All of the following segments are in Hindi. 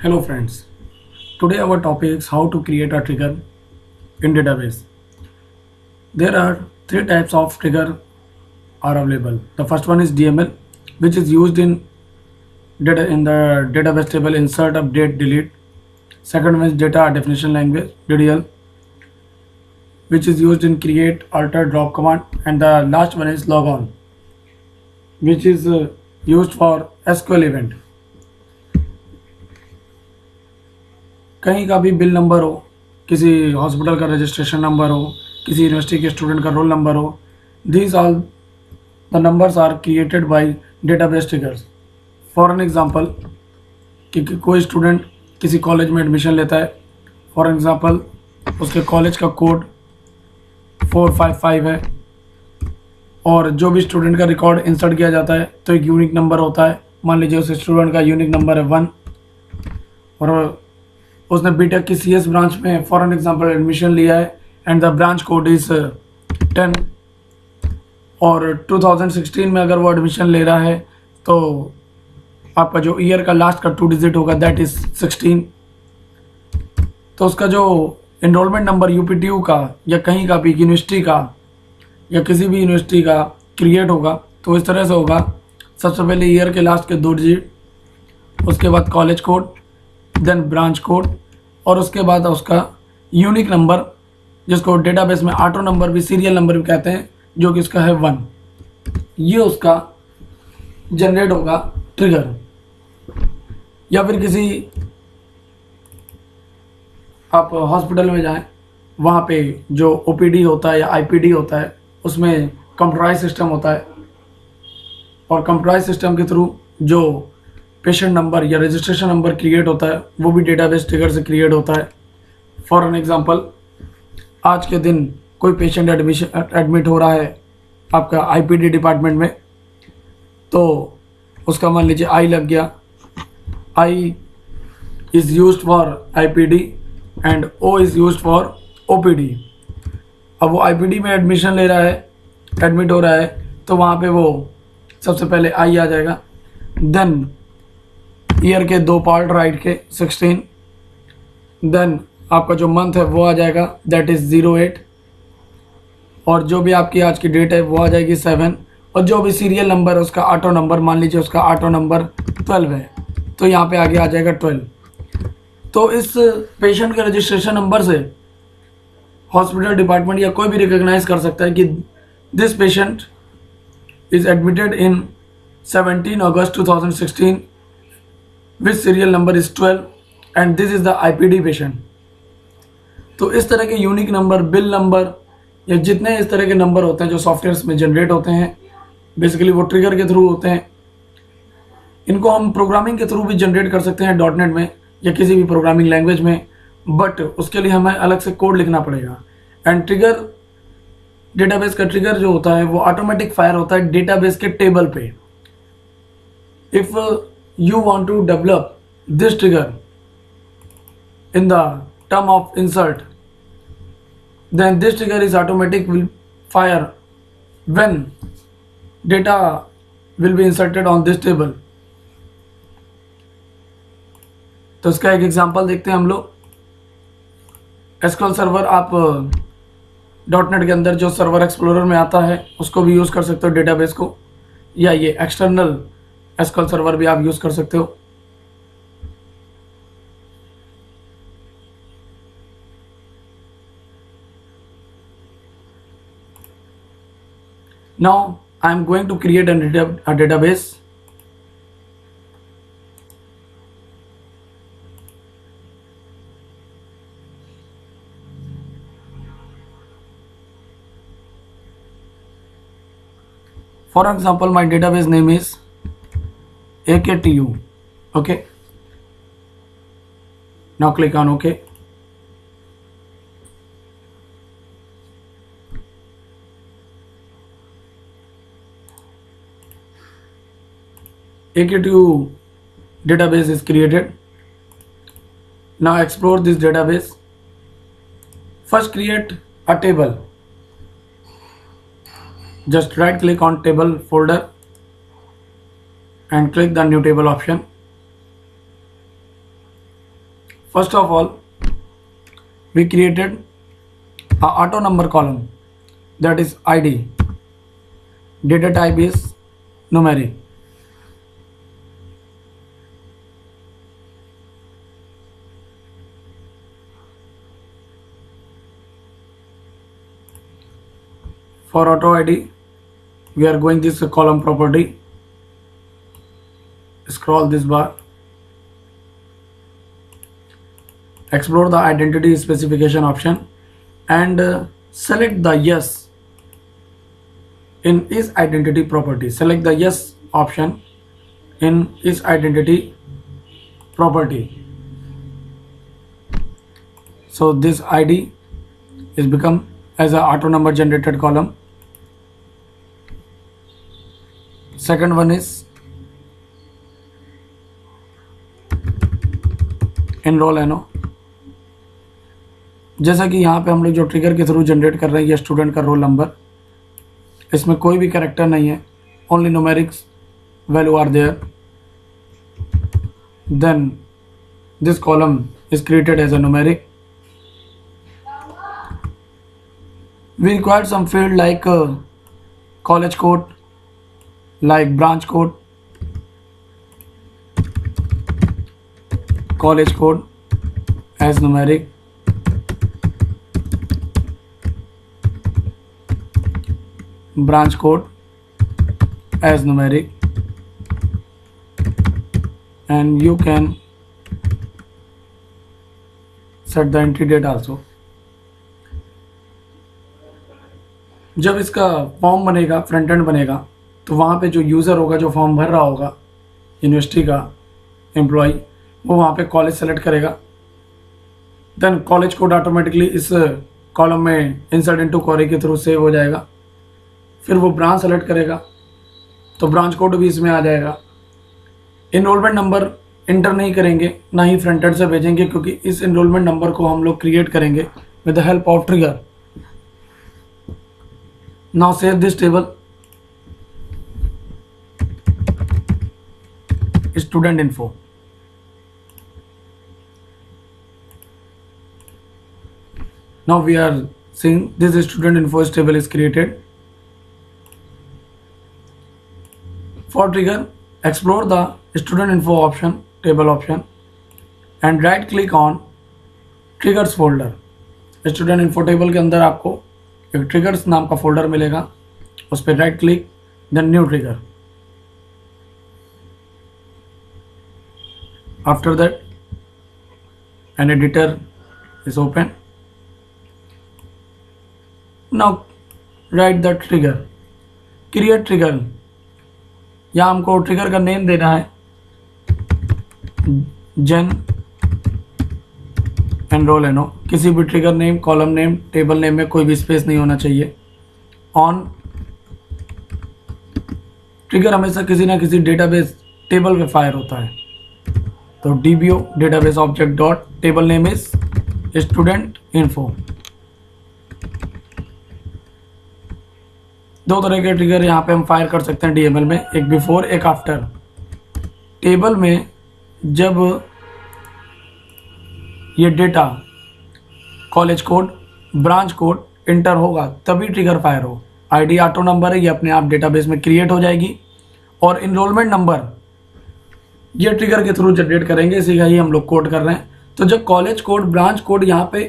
Hello friends. Today our topic is how to create a trigger in database. There are three types of trigger are available. The first one is DML, which is used in data in the database table insert, update, delete. Second one is data definition language (DDL), which is used in create, alter, drop command. And the last one is logon, which is used for SQL event. कहीं का भी बिल नंबर हो, किसी हॉस्पिटल का रजिस्ट्रेशन नंबर हो, किसी यूनिवर्सिटी के स्टूडेंट का रोल नंबर हो, these all the numbers are created by database triggers. For an example कि कोई स्टूडेंट किसी कॉलेज में एडमिशन लेता है, फॉर एग्जांपल उसके कॉलेज का कोड 455 है और जो भी स्टूडेंट का रिकॉर्ड इंसर्ट किया जाता है तो एक यूनिक नंबर होता है. मान लीजिए उस स्टूडेंट का यूनिक नंबर है 1 और उसने बीटेक की CS ब्रांच में फॉर एन एग्जांपल एडमिशन लिया है and the branch code is 10 और 2016 में अगर वो एडमिशन ले रहा है तो आपका जो ईयर का लास्ट का 2 डिजिट होगा दैट इज 16. तो उसका जो एनरोलमेंट नंबर UPTU का या कहीं का भी यूनिवर्सिटी का या किसी भी यूनिवर्सिटी का क्रिएट होगा तो इस तरह से होगा. सबसे पहले ईयर के लास्ट के 2 डिजिट, उसके बाद college code, then branch code और उसके बाद उसका यूनिक नंबर जिसको डेटाबेस में ऑटो नंबर भी सीरियल नंबर भी कहते हैं जो कि इसका है 1. ये उसका जनरेट होगा ट्रिगर. या फिर किसी आप हॉस्पिटल में जाएं, वहाँ पे जो OPD होता है या IPD होता है उसमें कंप्यूटराइज सिस्टम होता है और कंप्यूटराइज सिस्टम के थ्रू जो पेशेंट नंबर या रजिस्ट्रेशन नंबर क्रिएट होता है वो भी डेटाबेस ट्रिगर से क्रिएट होता है. फॉर एन एग्जांपल आज के दिन कोई पेशेंट एडमिट हो रहा है आपका IPD डिपार्टमेंट में, तो उसका मान लीजिए I लग गया. I is used for IPD and O is used for OPD. अब वो IPD में एडमिशन ले रहा है, एडमिट हो रहा है, तो वहाँ पे वो सबसे पहले I आ जाएगा. देन ईयर के 2 पार्ट राइट के 16, देन आपका जो मंथ है वो आ जाएगा दैट इज़ 08 और जो भी आपकी आज की डेट है वो आ जाएगी 7 और जो भी सीरियल नंबर है उसका ऑटो नंबर, मान लीजिए उसका ऑटो नंबर 12 है तो यहाँ पे आगे आ जाएगा 12. तो इस पेशेंट के रजिस्ट्रेशन नंबर से हॉस्पिटल डिपार्टमेंट या कोई भी रिकॉग्नाइज कर सकता है कि this patient is admitted in 17 August 2016 which serial number is 12 and this is the IPD patient. तो इस तरह के यूनिक नंबर, बिल नंबर या जितने इस तरह के नंबर होते हैं जो सॉफ्टवेयर्स में जनरेट होते हैं बेसिकली वो ट्रिगर के थ्रू होते हैं. इनको हम प्रोग्रामिंग के थ्रू भी जनरेट कर सकते हैं .NET में या किसी भी प्रोग्रामिंग लैंग्वेज में, बट उसके लिए हमें अलग से कोड लिखना पड़ेगा. एंड ट्रिगर, डेटाबेस का ट्रिगर जो होता है वो ऑटोमेटिक फायर होता है डेटाबेस के टेबल पे. If you want to develop this trigger in the term of insert, then this trigger is automatic will fire when data will be inserted on this table. तो इसका एक एग्जांपल देखते हैं हम लोग. SQL सर्वर आप .NET के अंदर जो सर्वर एक्सप्लोरर में आता है उसको भी यूज़ कर सकते हो डेटाबेस को, या ये एक्सटर्नल SQL सर्वर भी आप यूज़ कर सकते हो. Now I am going to create a database. For example, my database name is AKTU. Okay. Now click on OK. AKTU database is created. Now explore this database. First create a table. Just right click on table folder and click the new table option. First of all, we created a auto number column, that is ID. Data type is numeric. For auto ID, we are going this column property, scroll this bar, explore the identity specification option, and select the yes in is identity property. Select the yes option in is identity property. So this ID is become as a auto number generated column. Second one is enroll NO. जैसा कि यहाँ पे हम लोग जो ट्रिगर के थ्रू जनरेट कर रहे हैं ये स्टूडेंट का रोल नंबर, इसमें कोई भी कैरेक्टर नहीं है, only numerics value are there. Then this column is created as a numeric. We require some field like college code, like branch code, college code as numeric, branch code as numeric, and you can set the entry date also. जब इसका फॉर्म बनेगा, फ्रंट एंड बनेगा, तो वहाँ पे जो यूज़र होगा, जो फॉर्म भर रहा होगा यूनिवर्सिटी का एम्प्लॉय, वो वहाँ पे कॉलेज सेलेक्ट करेगा. देन कॉलेज कोड ऑटोमेटिकली इस कॉलम में इंसर्ट इनटू क्वेरी के थ्रू सेव हो जाएगा. फिर वो ब्रांच सेलेक्ट करेगा तो ब्रांच कोड भी इसमें आ जाएगा. इनरोलमेंट नंबर इंटर नहीं करेंगे, ना ही फ्रंट एंड से भेजेंगे, क्योंकि इस इनरोलमेंट नंबर को हम लोग क्रिएट करेंगे with the help of trigger. Now save this table, student info. Now we are seeing this student info table is created. For trigger, explore the student info option, table option, and right click on triggers folder. Student info table के अंदर आपको एक ट्रिगर्स नाम का फोल्डर मिलेगा, उस पर right click, then new trigger. After that an editor is open. Now write the trigger, create trigger. यहाँ हमको ट्रिगर का नेम देना है जेन एनरोल एनो. किसी भी trigger name, column name, table name में कोई भी स्पेस नहीं होना चाहिए. ऑन ट्रिगर हमेशा किसी ना किसी डेटाबेस टेबल पे फायर होता है, तो DBO database object dot table name is student info. दो तरह के ट्रिगर यहाँ पे हम फायर कर सकते हैं DML में, एक बिफोर, एक आफ्टर. टेबल में जब ये data college code, branch code inter होगा तभी ट्रिगर फायर हो. ID ऑटो नंबर है, ये अपने आप डेटाबेस में क्रिएट हो जाएगी. और इनरोलमेंट नंबर ये ट्रिगर के थ्रू जनरेट करेंगे, इसी का ही हम लोग कोड कर रहे हैं. तो जब कॉलेज कोड, ब्रांच कोड यहाँ पे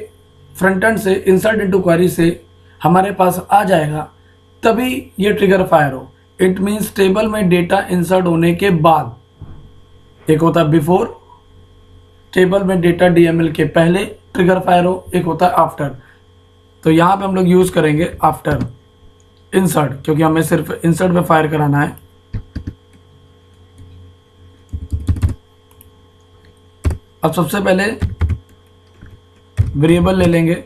फ्रंट एंड से इंसर्ट इनटू क्वेरी से हमारे पास आ जाएगा तभी ये ट्रिगर फायर हो. इट मीन्स टेबल में डेटा इंसर्ट होने के बाद. एक होता है बिफोर, टेबल में डेटा DML के पहले ट्रिगर फायर हो, एक होता है आफ्टर. तो यहाँ पे हम लोग यूज करेंगे आफ्टर इंसर्ट, क्योंकि हमें सिर्फ इंसर्ट पे फायर कराना है. अब सबसे पहले वेरिएबल ले लेंगे,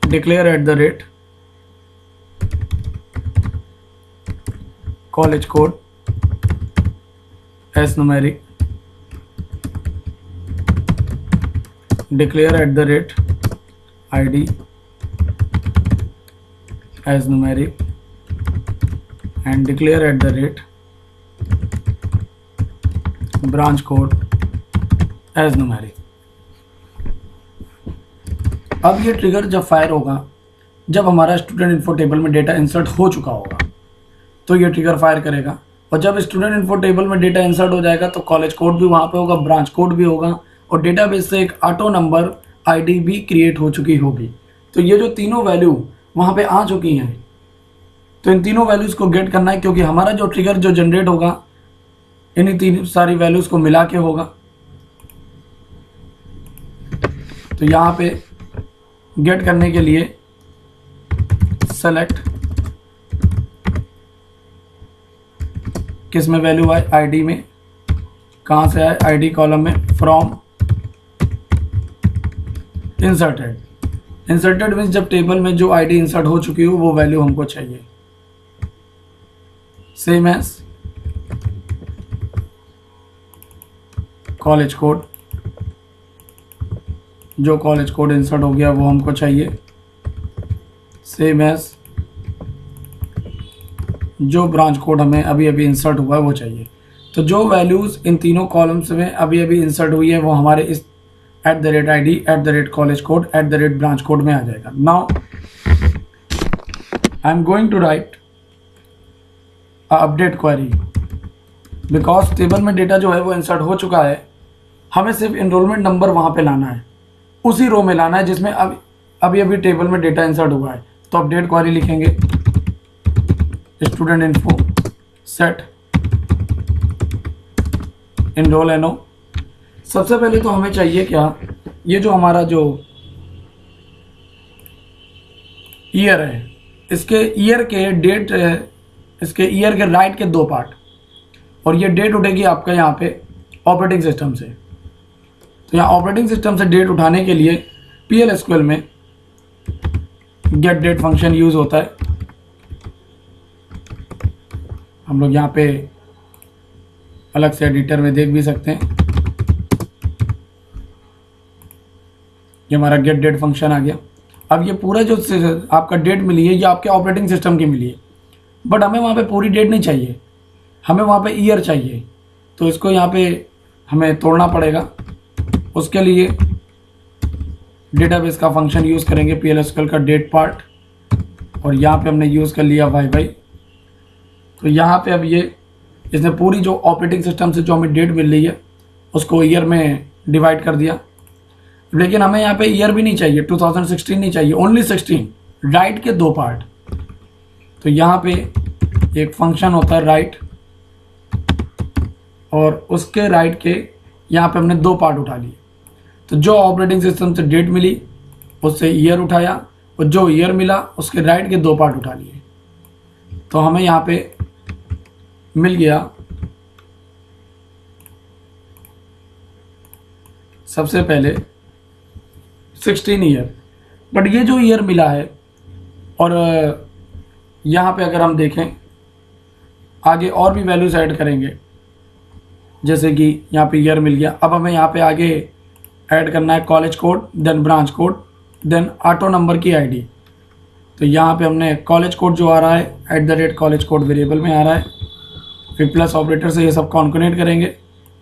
declare at the rate college code S numeric, declare at the rate ID as numeric, and declare at the rate branch code as numeric. अब ये ट्रिगर जब फायर होगा, जब हमारा स्टूडेंट इन्फो टेबल में डेटा इंसर्ट हो चुका होगा तो ये ट्रिगर फायर करेगा। और जब स्टूडेंट इन्फो टेबल में डेटा इंसर्ट हो जाएगा तो कॉलेज कोड भी वहाँ पे होगा, ब्रांच कोड भी होगा और डेटाबेस से एक ऑटो नंबर आईडी भी क्रिएट हो चुकी होगी। तो ये जो तीनों वैल्यू वहाँ पे आ चुकी हैं, तो इन तीनों वैल्यूज़ को गेट करना है, क्योंकि हमारा जो ट्रिगर जो जनरेट होगा इन्हीं तीन सारी वैल्यूज़ को मिला के होगा। तो यहाँ पे गेट करने के लिए सेलेक्ट किस में वैल्यू आए, आईडी में। कहाँ से आए, आईडी कॉलम में, फ्रॉम इंसर्टेड। इंसर्टेड मीन्स जब टेबल में जो आईडी इंसर्ट हो चुकी हो वो वैल्यू हमको चाहिए। सेम एज कॉलेज कोड, जो कॉलेज कोड इंसर्ट हो गया वो हमको चाहिए। सेम एज जो ब्रांच कोड हमें अभी अभी इंसर्ट हुआ है वो चाहिए। तो जो वैल्यूज़ इन तीनों कॉलम्स में अभी अभी इंसर्ट हुई है वो हमारे इस @id, @college code, @branch code में आ जाएगा। Now I am going to write update query, because table में डेटा जो है वो इंसर्ट हो चुका है। हमें सिर्फ इनरोलमेंट नंबर वहाँ पे लाना है, उसी रो में लाना है जिसमें अभी अभी टेबल में डेटा इंसर्ट हुआ है। तो अपडेट क्वेरी लिखेंगे, स्टूडेंट इन्फो सेट इनरोल एनो। सबसे पहले तो हमें चाहिए क्या, ये जो हमारा जो ईयर है, इसके ईयर के डेट, इसके ईयर के राइट के 2 पार्ट, और ये डेट उठेगी आपका यहाँ पे ऑपरेटिंग सिस्टम से। तो यहाँ ऑपरेटिंग सिस्टम से डेट उठाने के लिए PL/SQL में गेट डेट फंक्शन यूज होता है। हम लोग यहाँ पे अलग से एडिटर में देख भी सकते हैं। ये हमारा गेट डेट फंक्शन आ गया। अब ये पूरा जो आपका डेट मिली है ये आपके ऑपरेटिंग सिस्टम की मिली है, बट हमें वहाँ पे पूरी डेट नहीं चाहिए, हमें वहाँ पे ईयर चाहिए। तो इसको यहाँ पे हमें तोड़ना पड़ेगा। उसके लिए डेटाबेस का फंक्शन यूज़ करेंगे, PL/SQL का डेट पार्ट, और यहाँ पे हमने यूज़ कर लिया y/y। तो यहाँ पे अब ये इसने पूरी जो ऑपरेटिंग सिस्टम से जो हमें डेट मिल रही है उसको ईयर में डिवाइड कर दिया। लेकिन हमें यहाँ पे ईयर भी नहीं चाहिए, 2016 नहीं चाहिए, ओनली 16, राइट के 2 पार्ट। तो यहाँ पे एक फंक्शन होता है राइट, और उसके राइट के यहाँ पे हमने 2 पार्ट उठा लिए। तो जो ऑपरेटिंग सिस्टम से डेट मिली उससे ईयर उठाया, और जो ईयर मिला उसके राइट के 2 पार्ट उठा लिए। तो हमें यहाँ पे मिल गया सबसे पहले 16 ईयर। बट ये जो ईयर मिला है, और यहाँ पे अगर हम देखें आगे और भी वैल्यूज ऐड करेंगे, जैसे कि यहाँ पे ईयर मिल गया। अब हमें यहाँ पे आगे ऐड करना है college code, then branch code, then auto number की आईडी। तो यहाँ पे हमने कॉलेज कोड जो आ रहा है @college code वेरिएबल में आ रहा है, फिर प्लस ऑपरेटर से ये सब कॉन्कनेट करेंगे।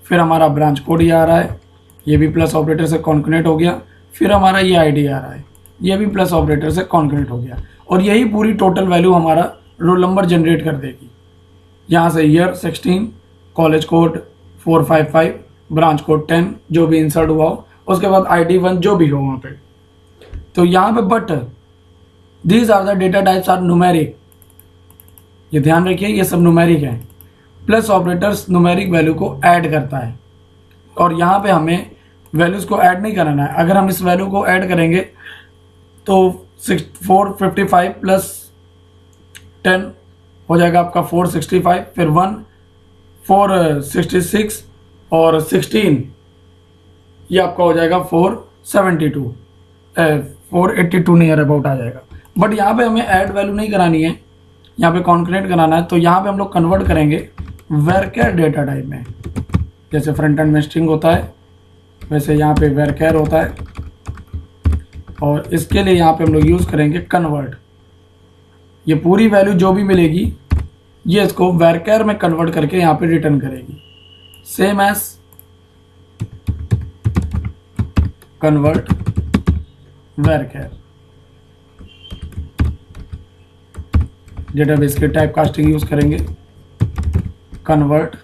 फिर हमारा ब्रांच कोड ये आ रहा है, ये भी प्लस ऑपरेटर से कॉन्कनेट हो गया। फिर हमारा ये आईडी आ रहा है, ये भी प्लस ऑपरेटर से कॉन्कनेट हो गया। और यही पूरी टोटल वैल्यू हमारा रोल नंबर जनरेट कर देगी। यहाँ से year 16, college code 455, branch code 10 जो भी इंसर्ट हुआ हो, उसके बाद ID 1 जो भी हो वहाँ पे। तो यहाँ पे but these are the data types are numeric, ये ध्यान रखिए ये सब न्यूमेरिक है। प्लस ऑपरेटर्स न्यूमेरिक वैल्यू को ऐड करता है, और यहाँ पे हमें वैल्यूज़ को ऐड नहीं कराना है। अगर हम इस वैल्यू को ऐड करेंगे तो 455 प्लस 10 हो जाएगा आपका 465, फिर 1 466 और 16 ये आपका हो जाएगा 472, 482 नियर अबाउट आ जाएगा। बट यहाँ पे हमें ऐड वैल्यू नहीं करानी है, यहाँ पे कॉन्कनेट कराना है। तो यहाँ पे हम लोग कन्वर्ट करेंगे varchar डेटा टाइप में। जैसे फ्रंट एंड में स्ट्रिंग होता है वैसे यहाँ पे varchar होता है, और इसके लिए यहाँ पे हम लोग यूज़ करेंगे कन्वर्ट। ये पूरी वैल्यू जो भी मिलेगी ये इसको varchar में कन्वर्ट करके यहाँ पे रिटर्न करेगी। Same as convert varchar। Database के टाइप कास्टिंग यूज करेंगे, कन्वर्ट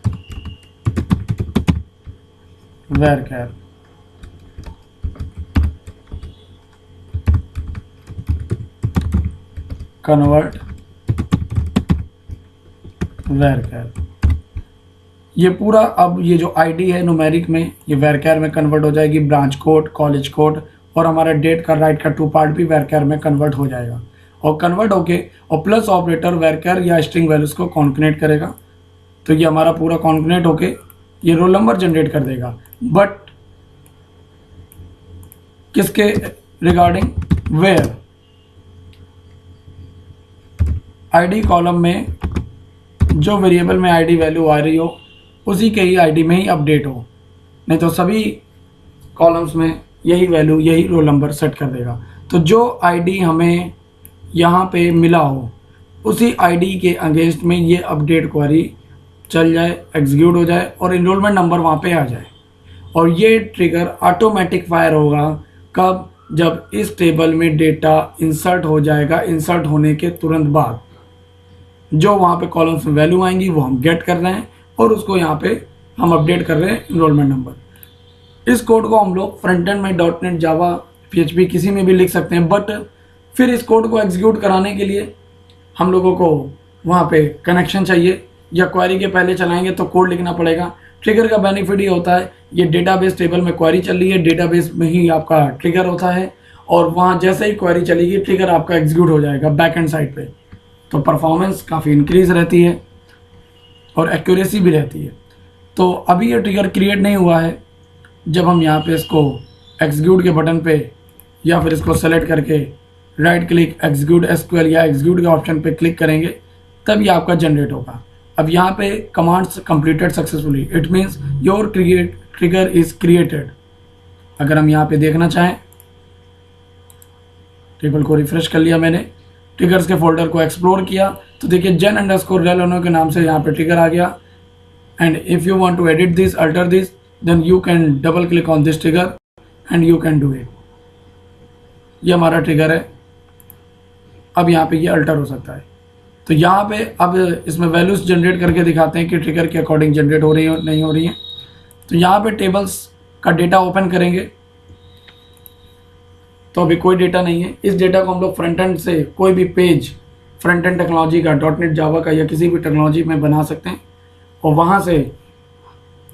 varchar। Convert varchar। ये पूरा अब ये जो आईडी है न्यूमेरिक में ये varchar में कन्वर्ट हो जाएगी, ब्रांच कोड, कॉलेज कोड और हमारा डेट का राइट का टू पार्ट भी varchar में कन्वर्ट हो जाएगा। और कन्वर्ट होके और प्लस ऑपरेटर varchar या स्ट्रिंग वैल्यूज को कॉन्कनेट करेगा, तो ये हमारा पूरा कॉन्कनेट होके ये रोल नंबर जनरेट कर देगा। बट किसके रिगार्डिंग, वेयर आईडी कॉलम में जो वेरिएबल में आईडी वैल्यू आ रही हो उसी के ही आईडी में ही अपडेट हो, नहीं तो सभी कॉलम्स में यही वैल्यू यही रोल नंबर सेट कर देगा। तो जो आईडी हमें यहाँ पे मिला हो उसी आईडी के अगेंस्ट में ये अपडेट क्वेरी चल जाए, एग्जीक्यूट हो जाए और इनरोलमेंट नंबर वहाँ पे आ जाए। और ये ट्रिगर ऑटोमेटिक फायर होगा कब, जब इस टेबल में डेटा इंसर्ट हो जाएगा। इंसर्ट होने के तुरंत बाद जो वहाँ पे कॉलम्स में वैल्यू आएंगी वो हम गेट कर रहे हैं और उसको यहाँ पे हम अपडेट कर रहे हैं इनरोलमेंट नंबर। इस कोड को हम लोग फ्रंट एंड में .NET, जावा, PHP किसी में भी लिख सकते हैं। बट फिर इस कोड को एग्जीक्यूट कराने के लिए हम लोगों को वहाँ पे कनेक्शन चाहिए, या क्वेरी के पहले चलाएंगे तो कोड लिखना पड़ेगा। ट्रिगर का बेनिफिट ये होता है, ये डेटाबेस टेबल में क्वेरी चल रही है, डेटाबेस में ही आपका ट्रिगर होता है और वहाँ जैसे ही क्वेरी चलेगी ट्रिगर आपका एग्जीक्यूट हो जाएगा बैक एंड साइड पे। तो परफॉर्मेंस काफ़ी इंक्रीज रहती है और एक्यूरेसी भी रहती है। तो अभी ये ट्रिगर क्रिएट नहीं हुआ है। जब हम यहाँ पे इसको एग्जीक्यूट के बटन पे या फिर इसको सेलेक्ट करके राइट क्लिक एग्जीक्यूट SQL या एग्जीक्यूट के ऑप्शन पे क्लिक करेंगे तब ये आपका जनरेट होगा। अब यहाँ पे commands completed successfully, it means your trigger is created. अगर हम यहाँ पे देखना चाहें, टेबल को रिफ्रेश कर लिया मैंने, ट्रिगर्स के फोल्डर को एक्सप्लोर किया तो देखिए gen_relano के नाम से यहाँ पे ट्रिगर आ गया। And if you want to edit this, alter this, then you can double click on this trigger and you can do it. ये हमारा ट्रिगर है, अब यहाँ पे ये अल्टर हो सकता है। तो यहाँ पे अब इसमें वैल्यूज जनरेट करके दिखाते हैं कि ट्रिगर के अकॉर्डिंग जनरेट हो रही है नहीं हो रही है। तो यहाँ पे टेबल्स का डेटा ओपन करेंगे तो अभी कोई डेटा नहीं है। इस डेटा को हम लोग फ्रंट एंड से कोई भी पेज फ्रंट एंड टेक्नोलॉजी का, .NET, जावा का या किसी भी टेक्नोलॉजी में बना सकते हैं। और वहाँ से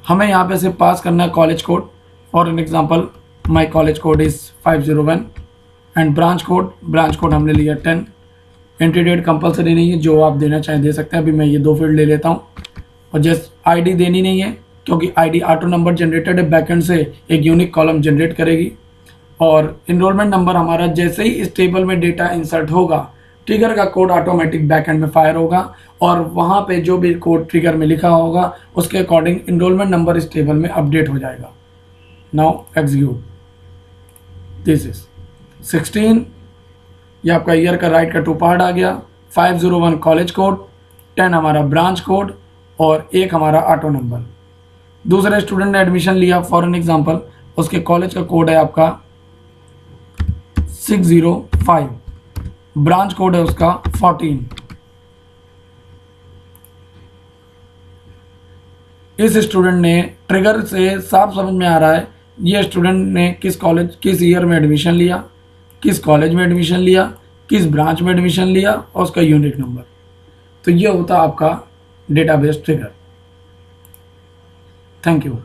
हमें यहाँ पे से पास करना है college code. For an example my college code is 501 and branch code हमने लिया 10। एंट्री डेट कंपलसरी नहीं है, जो आप देना चाहें दे सकते हैं। अभी मैं ये 2 फील्ड ले लेता हूँ। और जस्ट आईडी देनी नहीं है क्योंकि आईडी ऑटो नंबर जनरेटेड है, बैकएंड से एक यूनिक कॉलम जनरेट करेगी। और इनरोलमेंट नंबर हमारा जैसे ही इस टेबल में डेटा इंसर्ट होगा ट्रिगर का कोड ऑटोमेटिक बैकएंड में फायर होगा और वहाँ पे जो भी कोड ट्रिगर में लिखा होगा उसके अकॉर्डिंग इनरोलमेंट नंबर इस टेबल में अपडेट हो जाएगा। नाउ एग्जीक्यूट, दिस इज 16, ये आपका ईयर का राइट का टू पार्ट आ गया। 501 कॉलेज कोड, 10 हमारा ब्रांच कोड और 1 हमारा ऑटो नंबर। दूसरे स्टूडेंट ने एडमिशन लिया फॉर एन एग्जांपल, उसके कॉलेज का कोड है आपका 605, ब्रांच कोड है उसका 14। इस स्टूडेंट ने ट्रिगर से साफ समझ में आ रहा है ये स्टूडेंट ने किस ईयर में एडमिशन लिया, किस कॉलेज में एडमिशन लिया, किस ब्रांच में एडमिशन लिया और उसका यूनिक नंबर। तो ये होता है आपका डेटाबेस ट्रिगर। Thank you.